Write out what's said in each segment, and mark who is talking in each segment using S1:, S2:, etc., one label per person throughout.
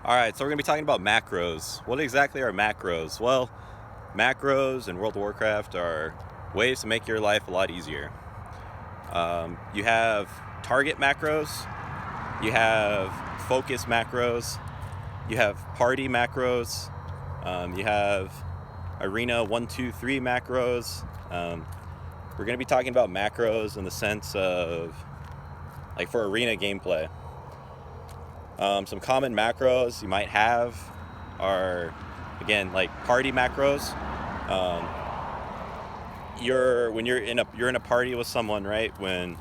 S1: Alright, so we're going to be talking about macros. What exactly are macros? Well, macros in World of Warcraft are ways to make your life a lot easier. You have target macros, you have focus macros, you have party macros, you have Arena 1, 2, 3 macros. We're going to be talking about macros in the sense of, like, for Arena gameplay. Some common macros you might have are, again, like party macros. When you're in a party with someone, right? When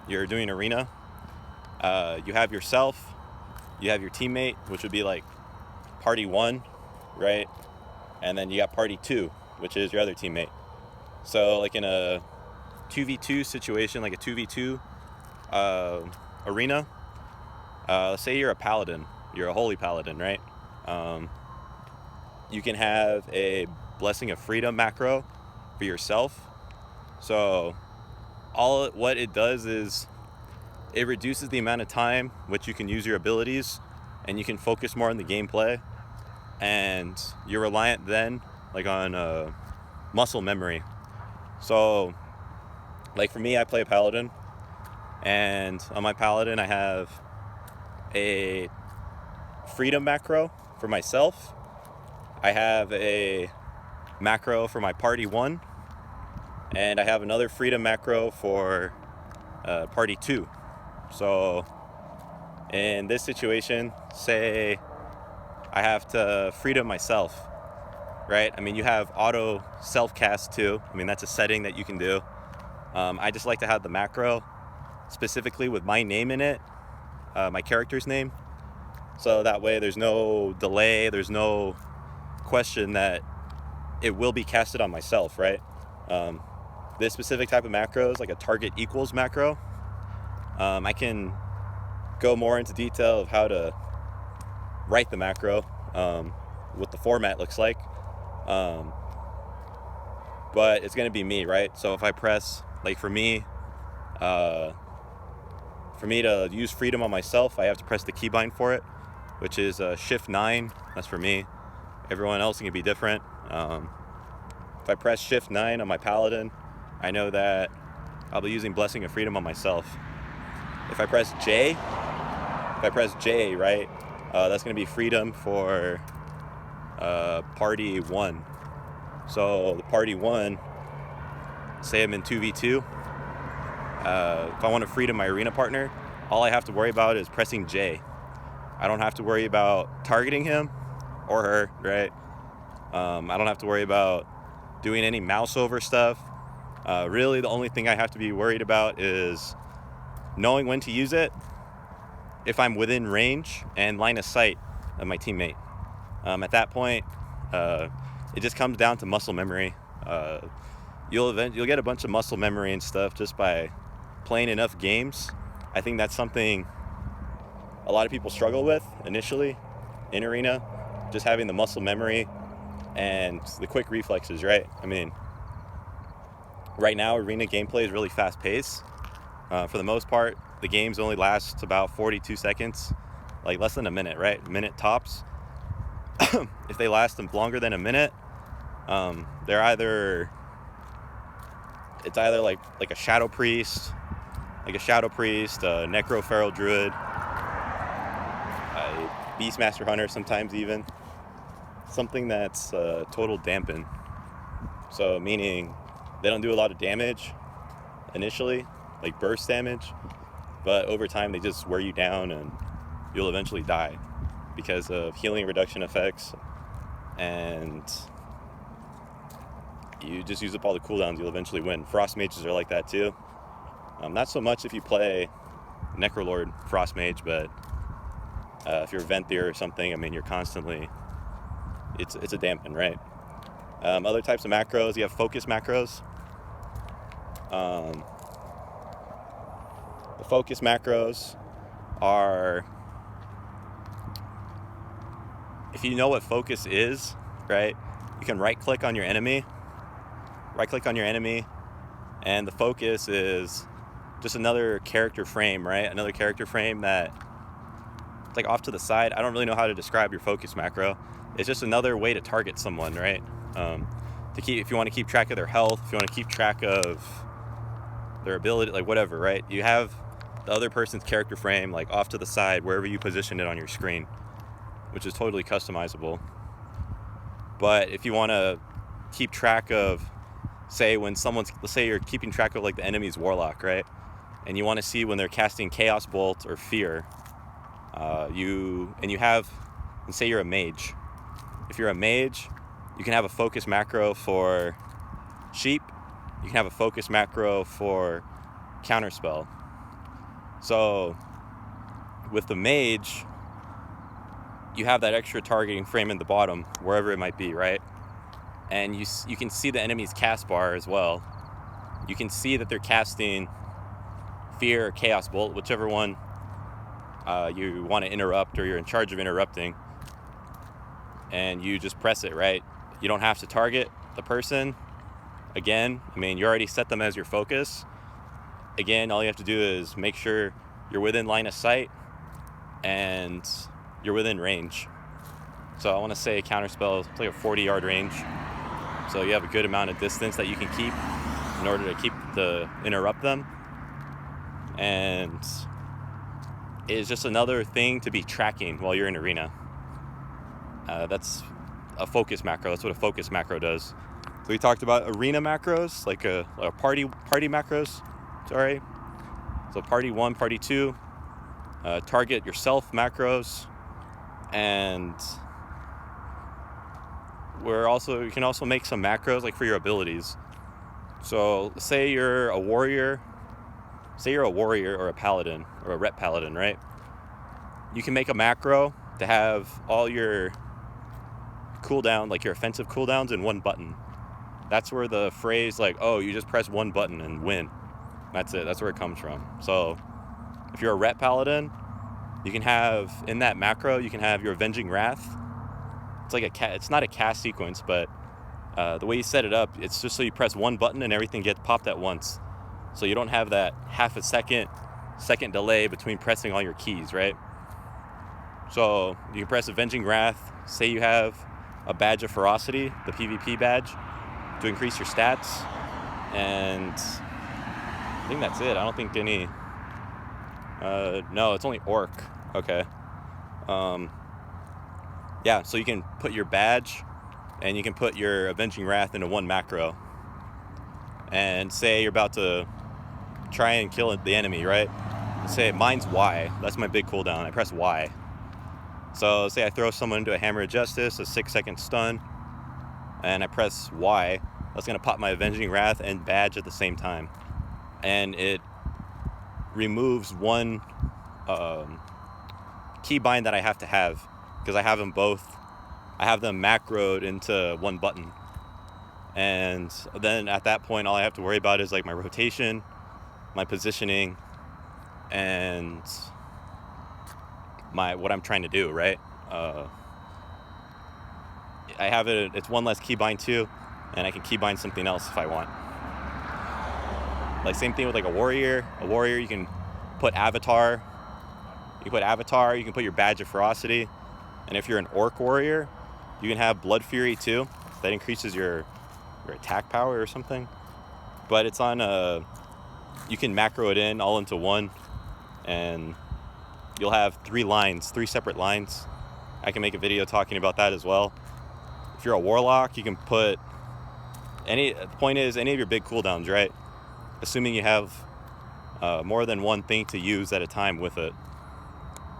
S1: you're doing Arena, you have yourself, you have your teammate, which would be like party 1, right? And then you got party 2, which is your other teammate. So like in a 2v2 situation, like a 2v2 arena, let's say you're a paladin, you're a holy paladin, right? You can have a Blessing of Freedom macro for yourself. So what it does is it reduces the amount of time which you can use your abilities, and you can focus more on the gameplay, and you're reliant then like on muscle memory. So like for me, I play a paladin, and on my paladin I have a freedom macro for myself. I have a macro for my party 1, and I have another freedom macro for party 2. So in this situation, say I have to freedom myself, right? I mean, you have auto self-cast too. I mean, that's a setting that you can do. I just like to have the macro specifically with my name in it, my character's name. So that way there's no delay, there's no question that it will be casted on myself, right? This specific type of macro is like a target equals macro. I can go more into detail of how to write the macro, what the format looks like. But it's gonna be me, right? So if I press, like for me to use freedom on myself, I have to press the keybind for it, which is Shift 9. That's for me. Everyone else can be different. If I press Shift 9 on my paladin, I know that I'll be using Blessing of Freedom on myself. If I press J, right, that's going to be freedom for party 1. So the party 1, say I'm in 2v2, if I want to freedom my arena partner, all I have to worry about is pressing J. I don't have to worry about targeting him or her, right? I don't have to worry about doing any mouse over stuff. Really, the only thing I have to be worried about is knowing when to use it if I'm within range and line of sight of my teammate. At that point, it just comes down to muscle memory. You'll get a bunch of muscle memory and stuff just by playing enough games. I think that's something a lot of people struggle with initially in Arena, just having the muscle memory and the quick reflexes, right? I mean, right now Arena gameplay is really fast paced. For the most part, the games only last about 42 seconds, like less than a minute, right? Minute tops. If they last them longer than a minute, it's either like a shadow priest, a necro feral druid, a beastmaster hunter, sometimes even something that's total dampen. So meaning they don't do a lot of damage initially, like burst damage, but over time they just wear you down and you'll eventually die because of healing reduction effects, and you just use up all the cooldowns, you'll eventually win. Frost mages are like that too. Not so much if you play Necrolord Frost Mage, but if you're Venthyr or something, I mean, you're constantly, it's a dampen, right? Other types of macros, you have focus macros. The focus macros are, if you know what focus is, right, you can right click on your enemy, and the focus is just another character frame, right? Another character frame that It's like off to the side. I don't really know how to describe your focus macro. It's just another way to target someone, right? If you want to keep track of their health, if you want to keep track of their ability, like whatever, right? You have the other person's character frame like off to the side, wherever you position it on your screen, which is totally customizable. But if you want to keep track of, let's say you're keeping track of like the enemy's warlock, right? And you want to see when they're casting Chaos Bolt or Fear, and say you're a mage. If you're a mage, you can have a focus macro for sheep. You can have a focus macro for counterspell. So with the mage, you have that extra targeting frame in the bottom, wherever it might be, right? And you can see the enemy's cast bar as well. You can see that they're casting Fear or Chaos Bolt, whichever one you want to interrupt or you're in charge of interrupting. And you just press it, right? You don't have to target the person. Again, you already set them as your focus. Again, all you have to do is make sure you're within line of sight and you're within range. So I want to say counterspell, it's like a 40-yard range. So you have a good amount of distance that you can keep in order to interrupt them. And it's just another thing to be tracking while you're in Arena. That's a focus macro. That's what a focus macro does. So we talked about Arena macros, like a party macros. Sorry. So party 1, party 2, target yourself macros, and you can also make some macros like for your abilities. So say you're a warrior or a paladin or a rep paladin, right? You can make a macro to have all your cooldown, like your offensive cooldowns, in one button. That's where the phrase like, oh, you just press one button and win. That's it. That's where it comes from. So if you're a rep paladin, you can have in that macro, you can have your Avenging Wrath. It's like it's not a cast sequence, but the way you set it up, it's just so you press one button and everything gets popped at once. So you don't have that half a second delay between pressing all your keys, right? So you can press Avenging Wrath. Say you have a badge of ferocity, the PvP badge, to increase your stats. And I think that's it. I don't think any... no, it's only orc. Okay. Yeah, so you can put your badge and you can put your Avenging Wrath into one macro. And say you're about to try and kill the enemy, right? Say mine's Y. That's my big cooldown. I press Y. So say I throw someone into a Hammer of Justice, a 6-second stun, and I press Y. That's going to pop my Avenging Wrath and badge at the same time. And it removes one keybind that I have to have, because I have them both. I have them macroed into one button. And then at that point, all I have to worry about is like my rotation, my positioning, and what I'm trying to do, right? I have it's one less keybind too, and I can keybind something else if I want. Like same thing with like a warrior. A warrior, you can put avatar. You can put your badge of ferocity. And if you're an orc warrior, you can have blood fury too. That increases your attack power or something. But it's on you can macro it in all into one, and you'll have 3 separate lines. I can make a video talking about that as well. If you're a warlock, you can put the point is any of your big cooldowns, right? Assuming you have more than one thing to use at a time with it.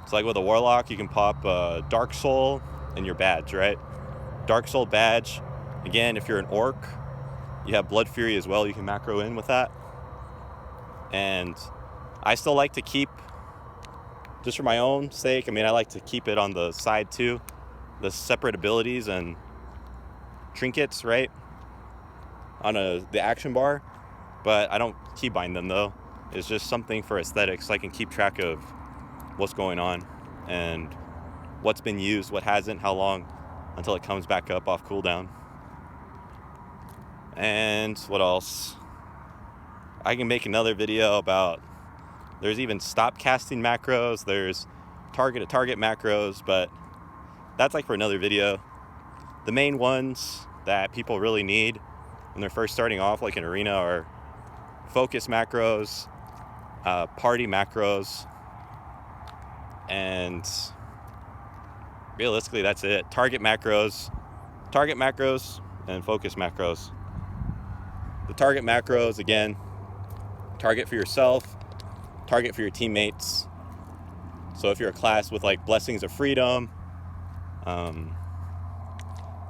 S1: So like with a warlock, you can pop Dark Soul in your badge, right? Dark Soul badge. Again, if you're an orc, you have Blood Fury as well. You can macro in with that. And I still like to keep, just for my own sake, I like to keep it on the side too, the separate abilities and trinkets, right? On the action bar. But I don't keybind them though. It's just something for aesthetics, so I can keep track of what's going on and what's been used, what hasn't, how long, until it comes back up off cooldown. And what else? I can make another video about, there's even stop casting macros, there's target macros, but that's like for another video. The main ones that people really need when they're first starting off like in Arena are focus macros, party macros, and realistically that's it. Target macros, and focus macros. The target macros, again, target for yourself, target for your teammates. So if you're a class with like blessings of freedom,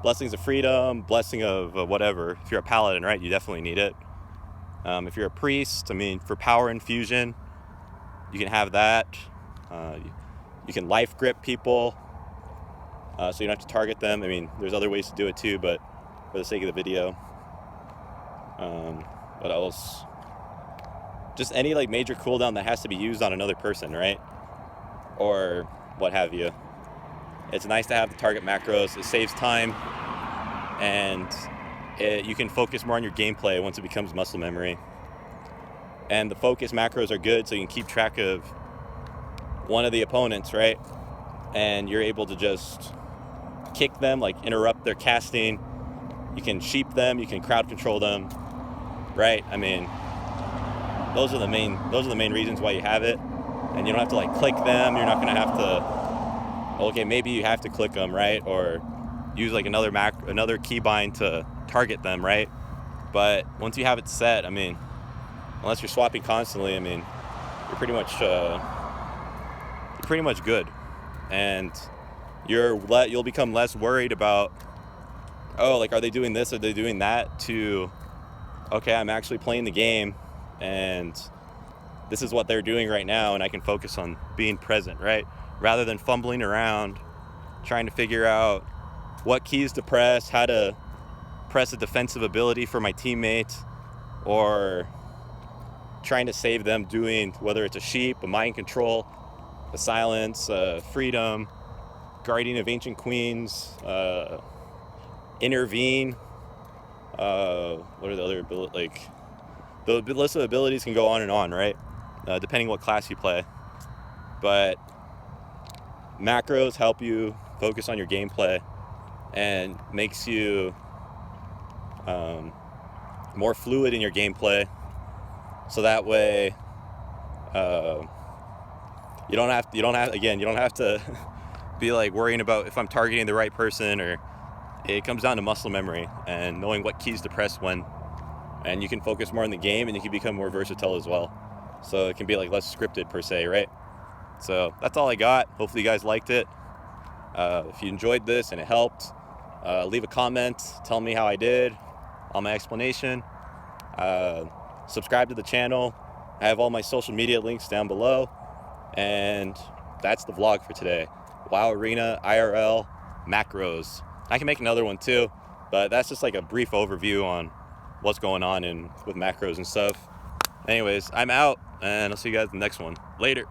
S1: blessing of whatever. If you're a paladin, right, you definitely need it. If you're a priest, I mean, for power infusion, you can have that. You can life grip people, so you don't have to target them. I mean, there's other ways to do it too, but for the sake of the video. What else? Just any like major cooldown that has to be used on another person, right? Or what have you. It's nice to have the target macros. It saves time, and you can focus more on your gameplay once it becomes muscle memory. And the focus macros are good, so you can keep track of one of the opponents, right? And you're able to just kick them, like interrupt their casting. You can sheep them, you can crowd control them, right? I mean, those are the main reasons why you have it. And you don't have to like click them. You're not gonna have to, okay, maybe you have to click them, right? Or use like another keybind to target them, right? But once you have it set, I mean, unless you're swapping constantly, I mean, you're pretty much good. And you'll become less worried about, oh, like, are they doing this, are they doing that, to, okay, I'm actually playing the game and this is what they're doing right now, and I can focus on being present, right? Rather than fumbling around trying to figure out what keys to press, how to press a defensive ability for my teammate, or trying to save them doing, whether it's a sheep, a mind control, a silence, freedom, guardian of ancient queens, intervene, what are the other abilities? Like, the list of abilities can go on and on, right? Depending what class you play. But macros help you focus on your gameplay and makes you more fluid in your gameplay, so that way you don't have to be like worrying about if I'm targeting the right person, or it comes down to muscle memory and knowing what keys to press when, and you can focus more on the game and you can become more versatile as well. So it can be like less scripted per se, right? So that's all I got. Hopefully you guys liked it. If you enjoyed this and it helped, leave a comment, tell me how I did on my explanation. Subscribe to the channel. I have all my social media links down below. And that's the vlog for today. WoW Arena IRL macros. I can make another one too, but that's just like a brief overview on what's going on with macros and stuff. Anyways, I'm out, and I'll see you guys in the next one. Later.